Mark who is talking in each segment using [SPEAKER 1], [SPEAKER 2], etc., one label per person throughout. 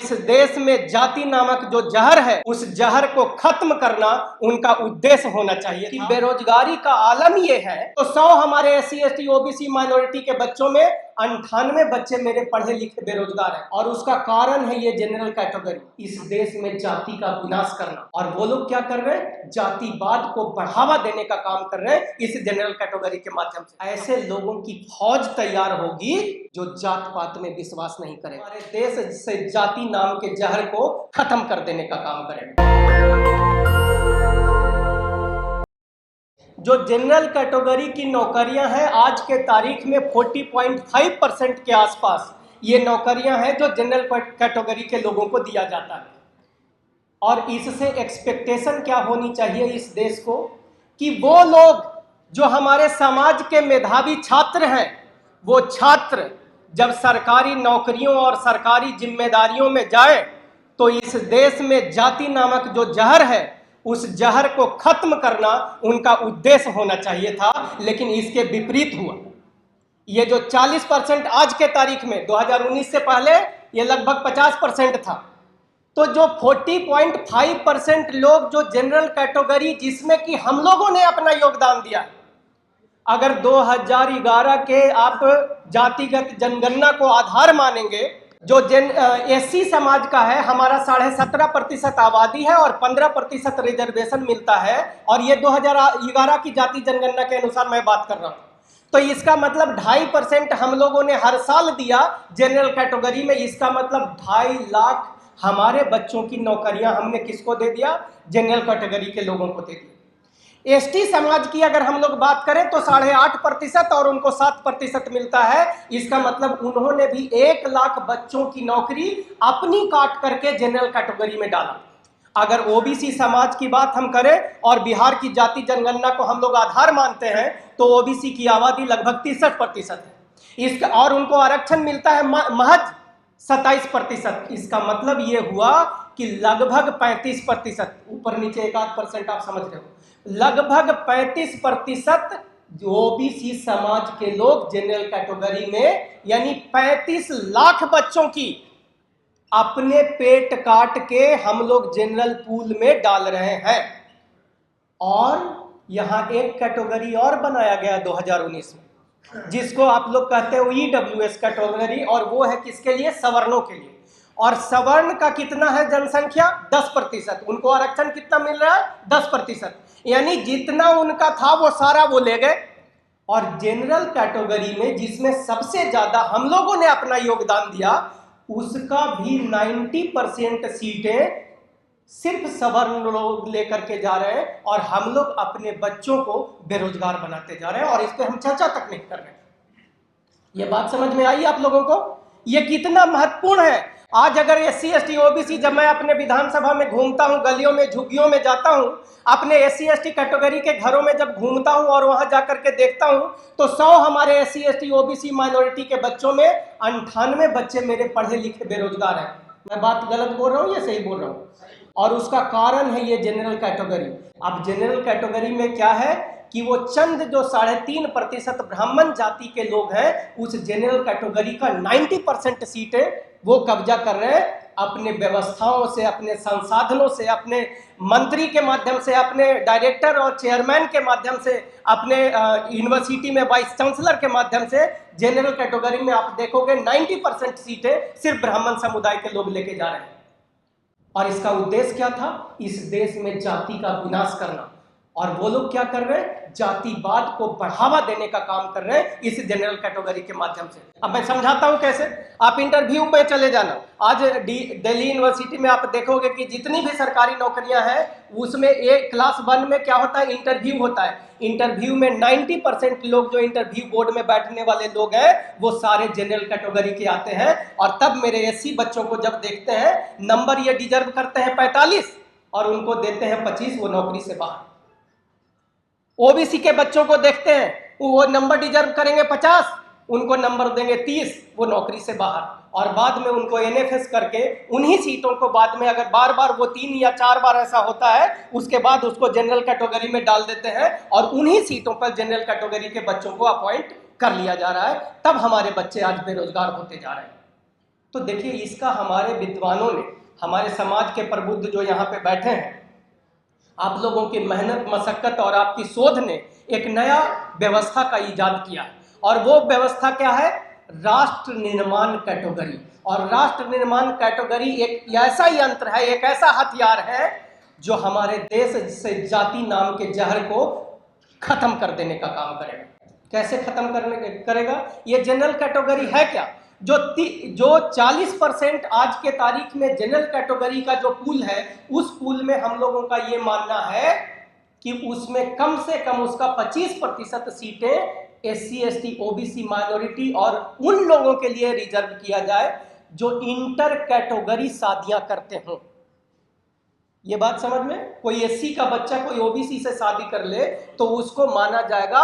[SPEAKER 1] इस देश में जाति नामक जो जहर है, उस जहर को खत्म करना उनका उद्देश्य होना चाहिए कि बेरोजगारी का आलम ये है तो 100 हमारे SC ST OBC माइनॉरिटी के बच्चों में 98 बच्चे मेरे पढ़े लिखे बेरोजगार हैं, और उसका कारण है ये जनरल कैटेगरी। इस देश में जाति का विनाश करना, और वो लोग क्या कर रहे हैं, जातिवाद को बढ़ावा देने का काम कर रहे हैं इस जनरल कैटेगरी के माध्यम से। ऐसे लोगों की फौज तैयार होगी जो जात पात में विश्वास नहीं करें, हमारे देश से जाति नाम के जहर को खत्म कर देने का काम करें। जो जनरल कैटेगरी की नौकरियां हैं आज के तारीख में 40.5% के आसपास ये नौकरियां हैं जो जनरल कैटेगरी के लोगों को दिया जाता है। और इससे एक्सपेक्टेशन क्या होनी चाहिए इस देश को कि वो लोग जो हमारे समाज के मेधावी छात्र हैं, वो छात्र जब सरकारी नौकरियों और सरकारी जिम्मेदारियों में जाए तो इस देश में जाति नामक जो जहर है उस जहर को खत्म करना उनका उद्देश्य होना चाहिए था, लेकिन इसके विपरीत हुआ। ये जो 40% आज के तारीख में 2019 से पहले ये लगभग 50% था, तो जो 40.5% लोग जो जनरल कैटेगरी जिसमें कि हम लोगों ने अपना योगदान दिया, अगर 2011 के आप जातिगत जनगणना को आधार मानेंगे, जो SC समाज का है हमारा 17.5% आबादी है और 15% रिजर्वेशन मिलता है, और ये 2011 की जाति जनगणना के अनुसार मैं बात कर रहा हूँ। तो इसका मतलब 2.5% हम लोगों ने हर साल दिया जनरल कैटेगरी में। इसका मतलब 2.5 लाख हमारे बच्चों की नौकरियां हमने किसको दे दिया, जनरल कैटेगरी के लोगों को दे दिया। ST समाज की अगर हम लोग बात करें तो 8.5% और उनको 7% मिलता है। इसका मतलब उन्होंने भी 1 लाख बच्चों की नौकरी अपनी काट करके जनरल कैटेगरी में डाला। अगर OBC समाज की बात हम करें और बिहार की जाति जनगणना को हम लोग आधार मानते हैं तो OBC की आबादी लगभग 63% है। इसका और उनको आरक्षण मिलता है महज 27%। इसका मतलब ये हुआ कि लगभग 35%, ऊपर नीचे 1-8% आप समझ रहे हो, लगभग 35% OBC समाज के लोग जनरल कैटेगरी में, यानी 35 लाख बच्चों की अपने पेट काट के हम लोग जनरल पूल में डाल रहे हैं। और यहां एक कैटेगरी और बनाया गया 2019 में, जिसको आप लोग कहते हो EWS कैटेगरी, और वो है किसके लिए, सवर्णों के लिए। और सवर्ण का कितना है जनसंख्या, 10%। उनको आरक्षण कितना मिल रहा है, 10%, यानी जितना उनका था वो सारा वो ले गए। और जनरल कैटेगरी में जिसमें सबसे ज्यादा हम लोगों ने अपना योगदान दिया, उसका भी 90% सीटें सिर्फ सवर्ण लोग लेकर के जा रहे हैं, और हम लोग अपने बच्चों को बेरोजगार बनाते जा रहे हैं, और इस पे हम चर्चा तक नहीं कर रहे हैं। ये बात समझ में आई आप लोगों को, ये कितना महत्वपूर्ण है। आज अगर SC ST OBC, जब मैं अपने विधानसभा में घूमता हूं, गलियों में झुग्गियों में जाता हूं, अपने SC ST कैटेगरी के घरों में जब घूमता हूं और वहां जाकर के देखता हूं तो 100 हमारे SC ST OBC माइनॉरिटी के बच्चों में 98 बच्चे मेरे पढ़े लिखे बेरोजगार हैं। मैं बात गलत बोल रहा हूं या सही बोल रहा हूं? और उसका कारण है ये जनरल कैटेगरी। अब जनरल कैटेगरी में क्या है कि वो चंद जो 3.5% ब्राह्मण जाति के लोग हैं, उस जनरल कैटेगरी का 90% सीटें वो कब्जा कर रहे हैं अपने व्यवस्थाओं से, अपने संसाधनों से, अपने मंत्री के माध्यम से, अपने डायरेक्टर और चेयरमैन के माध्यम से, अपने यूनिवर्सिटी में वाइस चांसलर के माध्यम से। जनरल कैटेगरी में आप देखोगे 90% सीटें सिर्फ ब्राह्मण समुदाय के लोग लेके जा रहे हैं। और इसका उद्देश्य क्या था, इस देश में जाति का विनाश करना। और वो लोग क्या कर रहे हैं, जातिवाद को बढ़ावा देने का काम कर रहे हैं इस जनरल कैटेगरी के माध्यम से। अब मैं समझाता हूं कैसे। आप इंटरव्यू में चले जाना, आज दिल्ली यूनिवर्सिटी में आप देखोगे कि जितनी भी सरकारी नौकरियां हैं उसमें एक क्लास 1 में क्या होता है, इंटरव्यू होता है। इंटरव्यू में 90% लोग जो इंटरव्यू बोर्ड में बैठने वाले लोग हैं वो सारे जनरल कैटेगरी के आते हैं। और तब मेरे SC बच्चों को जब देखते हैं, नंबर ये डिजर्व करते हैं 45 और उनको देते हैं 25, वो नौकरी से बाहर। OBC के बच्चों को देखते हैं, वो नंबर डिजर्व करेंगे 50, उनको नंबर देंगे 30, वो नौकरी से बाहर। और बाद में उनको NFS करके उन्हीं सीटों को बाद में अगर बार बार वो 3 या 4 बार ऐसा होता है, उसके बाद उसको जनरल कैटेगरी में डाल देते हैं और उन्हीं सीटों पर जनरल कैटेगरी के बच्चों को अपॉइंट कर लिया जा रहा है। तब हमारे बच्चे आज बेरोजगार होते जा रहे हैं। तो देखिए, इसका हमारे विद्वानों ने, हमारे समाज के प्रबुद्ध जो यहाँ पे बैठे हैं, आप लोगों की मेहनत मशक्कत और आपकी शोध ने एक नया व्यवस्था का इजाद किया है। और वो व्यवस्था क्या है? राष्ट्र निर्माण कैटेगरी। और राष्ट्र निर्माण कैटेगरी एक ऐसा यंत्र है, एक ऐसा हथियार है जो हमारे देश से जाति नाम के जहर को खत्म कर देने का काम करेगा। कैसे खत्म करेगा? ये जनरल कैटेगरी है क्या? जो 40% आज के तारीख में जनरल कैटेगरी का जो पूल है, उस पूल में हम लोगों का ये मानना है कि उसमें कम से कम उसका 25% सीटें SC ST OBC माइनॉरिटी और उन लोगों के लिए रिजर्व किया जाए जो इंटर कैटेगरी शादियां करते हों। ये बात समझ में? कोई SC का बच्चा कोई OBC से शादी कर ले तो उसको माना जाएगा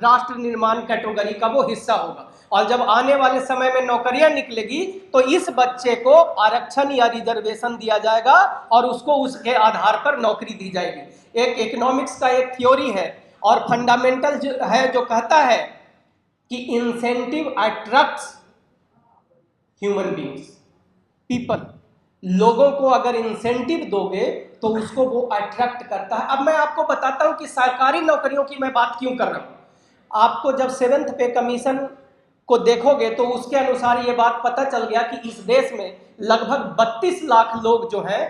[SPEAKER 1] राष्ट्र निर्माण कैटेगरी का वो हिस्सा होगा। और जब आने वाले समय में नौकरियां निकलेगी तो इस बच्चे को आरक्षण या रिजर्वेशन दिया जाएगा और उसको उसके आधार पर नौकरी दी जाएगी। एक इकोनॉमिक्स का एक थ्योरी है और फंडामेंटल जो है, जो कहता है कि incentive attracts human beings, people. लोगों को अगर इंसेंटिव दोगे तो उसको वो अट्रैक्ट करता है। अब मैं आपको बताता हूं कि सरकारी नौकरियों की मैं बात क्यों कर रहा हूं। आपको जब 7th पे कमीशन को देखोगे तो उसके अनुसार ये बात पता चल गया कि इस देश में लगभग 32 लाख लोग जो हैं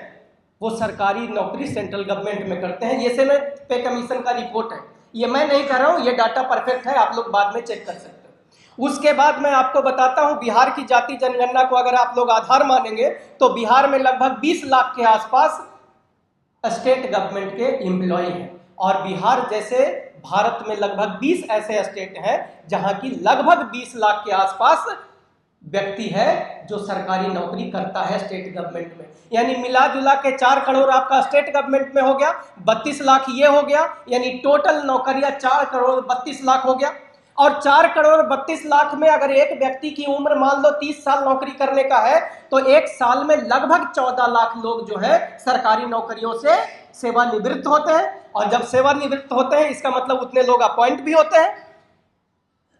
[SPEAKER 1] वो सरकारी नौकरी सेंट्रल गवर्नमेंट में करते हैं। ये 7th पे कमीशन का रिपोर्ट है, ये मैं नहीं कर रहा हूं, ये डाटा परफेक्ट है, आप लोग बाद में चेक कर सकते हैं। उसके बाद मैं आपको बताता हूं बिहार की जाति जनगणना को अगर आप लोग आधार मानेंगे तो बिहार में लगभग 20 लाख के आसपास स्टेट गवर्नमेंट के एम्प्लॉय हैं। और बिहार जैसे भारत में लगभग 20 ऐसे स्टेट हैं जहां की लगभग 20 लाख के आसपास व्यक्ति है जो सरकारी नौकरी करता है स्टेट गवर्नमेंट में। यानी मिला जुला के 4 करोड़ आपका स्टेट गवर्नमेंट में हो गया, 32 लाख ये हो गया, यानी टोटल नौकरियां 4 करोड़ 32 लाख हो गया। और 4 करोड़ 32 लाख में अगर एक व्यक्ति की उम्र मान लो 30 साल नौकरी करने का है तो एक साल में लगभग 14 लाख लोग जो है सरकारी नौकरियों से सेवानिवृत्त होते हैं। और जब सेवानिवृत्त होते हैं इसका मतलब उतने लोग अपॉइंट भी होते हैं।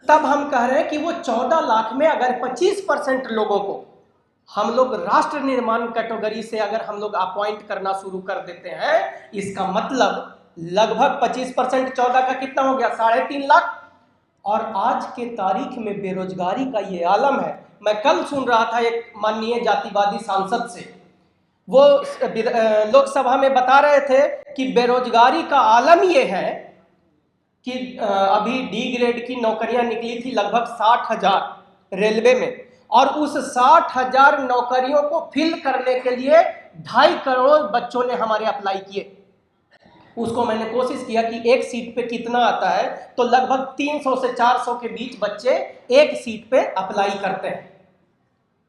[SPEAKER 1] तब हम कह रहे हैं कि वो 14 लाख में अगर 25% लोगों को हम लोग राष्ट्र निर्माण कैटेगरी से अगर हम लोग अपॉइंट करना शुरू कर देते हैं, इसका मतलब लगभग 25% 14 का कितना हो गया? 3.5 लाख। और आज के तारीख में बेरोजगारी का ये आलम है। मैं कल सुन रहा था एक माननीय जातिवादी सांसद से, वो लोकसभा में बता रहे थे कि बेरोजगारी का आलम ये है कि अभी D ग्रेड की नौकरियां निकली थी लगभग 60,000 रेलवे में, और उस 60,000 नौकरियों को फिल करने के लिए 2.5 करोड़ बच्चों ने हमारे अप्लाई किए। उसको मैंने कोशिश किया कि एक सीट पे कितना आता है, तो लगभग 300 से 400 के बीच बच्चे एक सीट पे अप्लाई करते हैं।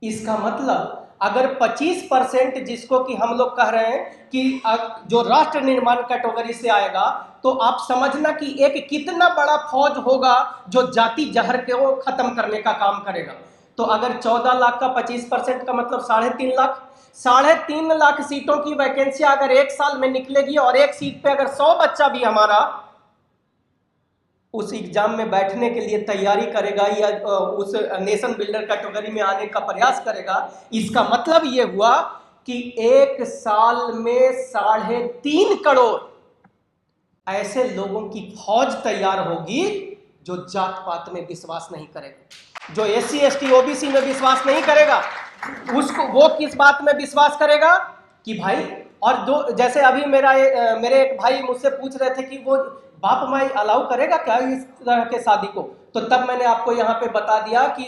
[SPEAKER 1] इसका मतलब अगर 25% जिसको कि हम लोग कह रहे हैं कि जो राष्ट्र निर्माण कैटेगरी से आएगा, तो आप समझना कि एक कितना बड़ा फौज होगा जो जाति जहर को खत्म करने का काम करेगा। तो अगर 14 लाख का 25% का मतलब 3.5 लाख, 3.5 लाख सीटों की वैकेंसी अगर एक साल में निकलेगी और एक सीट पे अगर 100 बच्चा भी हमारा उस एग्जाम में बैठने के लिए तैयारी करेगा या उस नेशन बिल्डर कैटेगरी में आने का प्रयास करेगा, इसका मतलब ये हुआ कि एक साल में 3.5 करोड़ ऐसे लोगों की फौज तैयार होगी जो जात पात में विश्वास नहीं करेगा, जो SC ST OBC में विश्वास नहीं करेगा। उसको वो किस बात में विश्वास करेगा कि भाई, और जो जैसे अभी मेरे एक भाई मुझसे पूछ रहे थे कि वो बाप माई अलाउ करेगा क्या इस तरह के शादी को, तो तब मैंने आपको यहाँ पे बता दिया कि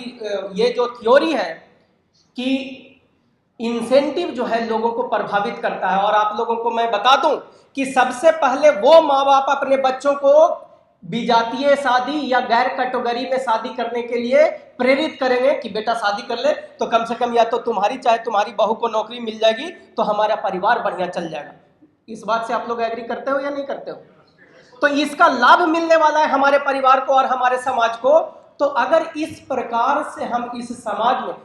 [SPEAKER 1] ये जो थ्योरी है कि इंसेंटिव जो है लोगों को प्रभावित करता है। और आप लोगों को मैं बता दूं कि सबसे पहले वो माँ बाप अपने बच्चों को विजातीय शादी या गैर कैटेगरी में शादी करने के लिए प्रेरित करेंगे कि बेटा शादी कर ले, तो कम से कम या तो तुम्हारी चाहे तुम्हारी बहू को नौकरी मिल जाएगी तो हमारा परिवार बढ़िया चल जाएगा। इस बात से आप लोग एग्री करते हो या नहीं करते हो? तो इसका लाभ मिलने वाला है हमारे परिवार को और हमारे समाज को। तो अगर इस प्रकार से हम इस समाज में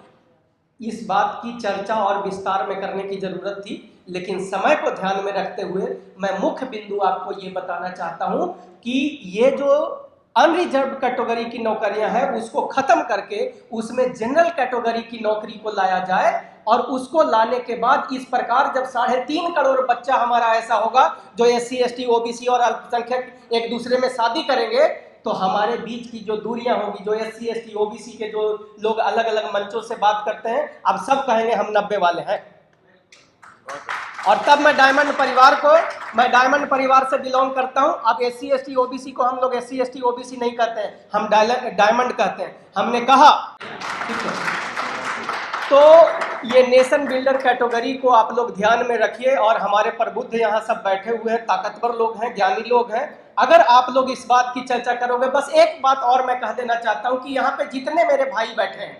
[SPEAKER 1] इस बात की चर्चा और विस्तार में करने की जरूरत थी, लेकिन समय को ध्यान में रखते हुए मैं मुख्य बिंदु आपको ये बताना चाहता हूं कि ये जो अनरिजर्व कैटेगरी की नौकरियां हैं उसको खत्म करके उसमें जनरल कैटेगरी की नौकरी को लाया जाए, और उसको लाने के बाद इस प्रकार जब 3.5 करोड़ बच्चा हमारा ऐसा होगा जो SC ST OBC और अल्पसंख्यक एक दूसरे में शादी करेंगे, तो हमारे बीच की जो दूरियां होगी, जो SC ST OBC के जो लोग अलग अलग मंचों से बात करते हैं, अब सब कहेंगे हम 90 वाले हैं। और तब मैं डायमंड परिवार से बिलोंग करता हूं। अब SC ST OBC को हम लोग SC ST OBC नहीं कहते हैं, हम डायमंड कहते हैं। हमने कहा ठीक है, तो ये नेशन बिल्डर कैटेगरी को आप लोग ध्यान में रखिए। और हमारे प्रबुद्ध यहाँ सब बैठे हुए हैं, ताकतवर लोग हैं, ज्ञानी लोग हैं। अगर आप लोग इस बात की चर्चा करोगे, बस एक बात और मैं कह देना चाहता हूं कि यहाँ पे जितने मेरे भाई बैठे हैं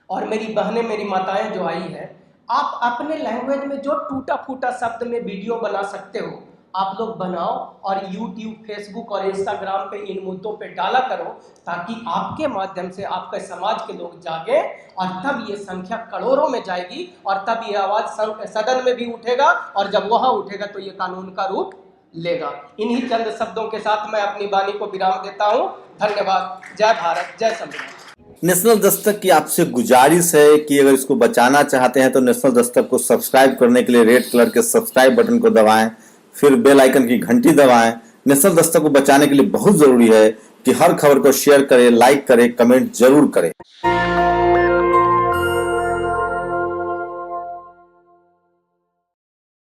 [SPEAKER 1] और मेरी बहनें, मेरी माताएं जो आई हैं, आप अपने लैंग्वेज में जो टूटा फूटा शब्द में वीडियो बना सकते हो, आप लोग बनाओ और YouTube, फेसबुक और इंस्टाग्राम पे इन मुद्दों पे डाला करो, ताकि आपके माध्यम से आपके समाज के लोग जागे, और तब ये संख्या करोड़ों में जाएगी, और तब ये आवाज सदन में भी उठेगा, और जब वहां उठेगा तो ये कानून का रूप लेगा। इन्हीं चंद शब्दों के साथ मैं अपनी वाणी को विराम देता हूं। धन्यवाद। जय भारत, जय संविधान।
[SPEAKER 2] नेशनल दस्तक की आपसे गुजारिश है कि अगर इसको बचाना चाहते हैं तो नेशनल दस्तक को सब्सक्राइब करने के लिए रेड कलर के सब्सक्राइब बटन को दबाएं, फिर बेल आइकन की घंटी दबाएं। नेशनल दस्तक को बचाने के लिए बहुत जरूरी है कि हर खबर को शेयर करें, लाइक करें, कमेंट जरूर करें।